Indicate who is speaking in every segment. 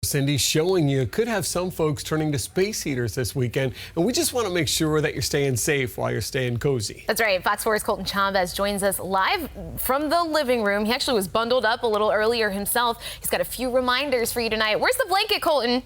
Speaker 1: Cindy, showing you could have some folks turning to space heaters this weekend, and we just want to make sure that you're staying safe while you're staying cozy.
Speaker 2: That's right. Fox 4's Colton Chavez joins us live from the living room. He actually was bundled up a little earlier himself. He's got a few reminders for you tonight. Where's the blanket, Colton?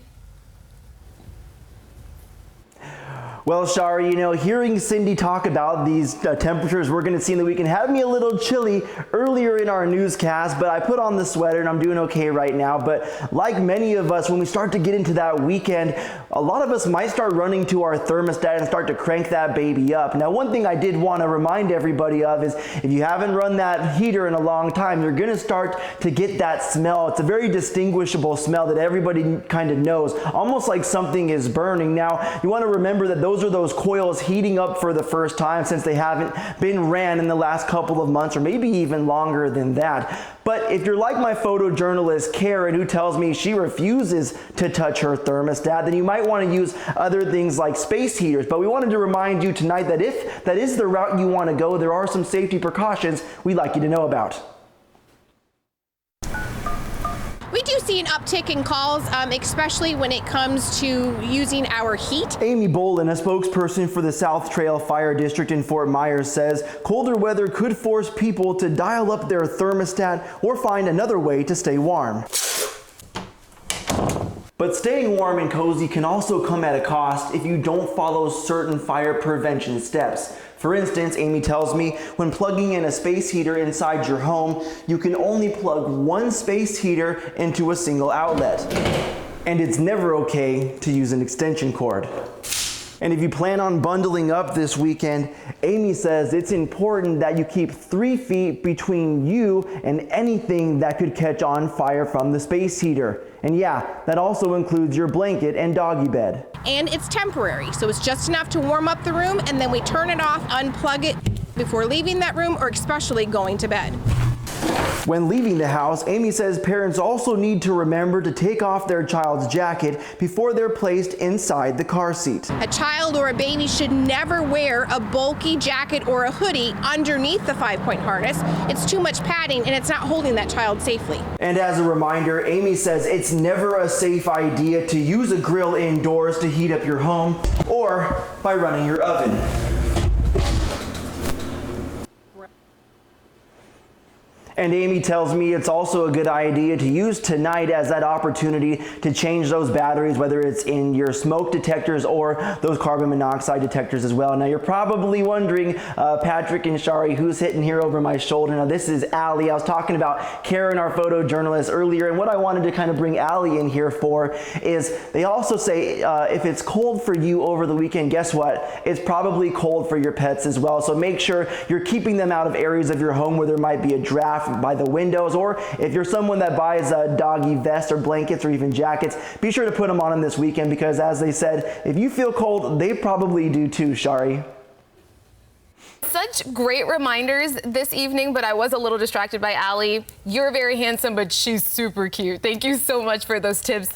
Speaker 3: Well, Shari, hearing Cindy talk about these temperatures we're going to see in the weekend had me a little chilly earlier in our newscast, but I put on the sweater and I'm doing okay right now. But like many of us, when we start to get into that weekend, a lot of us might start running to our thermostat and start to crank that baby up. Now, one thing I did want to remind everybody of is if you haven't run that heater in a long time, you're going to start to get that smell. It's a very distinguishable smell that everybody kind of knows, almost like something is burning. Now, you want to remember that those are those coils heating up for the first time since they haven't been ran in the last couple of months or maybe even longer than that. But if you're like my photojournalist Karen, who tells me she refuses to touch her thermostat, then you might want to use other things like space heaters. But we wanted to remind you tonight that if that is the route you want to go, there are some safety precautions we'd like you to know about.
Speaker 4: We do see an uptick in calls, especially when it comes to using our heat.
Speaker 3: Amy Bolin, a spokesperson for the South Trail Fire District in Fort Myers, says colder weather could force people to dial up their thermostat or find another way to stay warm. But staying warm and cozy can also come at a cost if you don't follow certain fire prevention steps. For instance, Amy tells me when plugging in a space heater inside your home, you can only plug one space heater into a single outlet. And it's never okay to use an extension cord. And if you plan on bundling up this weekend, Amy says it's important that you keep 3 feet between you and anything that could catch on fire from the space heater. And yeah, that also includes your blanket and doggy bed.
Speaker 4: And it's temporary, so it's just enough to warm up the room, and then we turn it off, unplug it before leaving that room or especially going to bed.
Speaker 3: When leaving the house, Amy says parents also need to remember to take off their child's jacket before they're placed inside the car seat.
Speaker 4: A child or a baby should never wear a bulky jacket or a hoodie underneath the 5-point harness. It's too much padding and it's not holding that child safely.
Speaker 3: And as a reminder, Amy says it's never a safe idea to use a grill indoors to heat up your home or by running your oven. And Amy tells me it's also a good idea to use tonight as that opportunity to change those batteries, whether it's in your smoke detectors or those carbon monoxide detectors as well. Now you're probably wondering, Patrick and Shari, who's hitting here over my shoulder? Now this is Allie. I was talking about Karen, our photojournalist, earlier, and what I wanted to kind of bring Allie in here for is they also say if it's cold for you over the weekend, guess what? It's probably cold for your pets as well. So make sure you're keeping them out of areas of your home where there might be a draft by the windows, or if you're someone that buys doggy vests or blankets or even jackets, be sure to put them on them this weekend because, as they said, if you feel cold, they probably do too, Shari.
Speaker 2: Such great reminders this evening, but I was a little distracted by Allie. You're very handsome, but she's super cute. Thank you so much for those tips.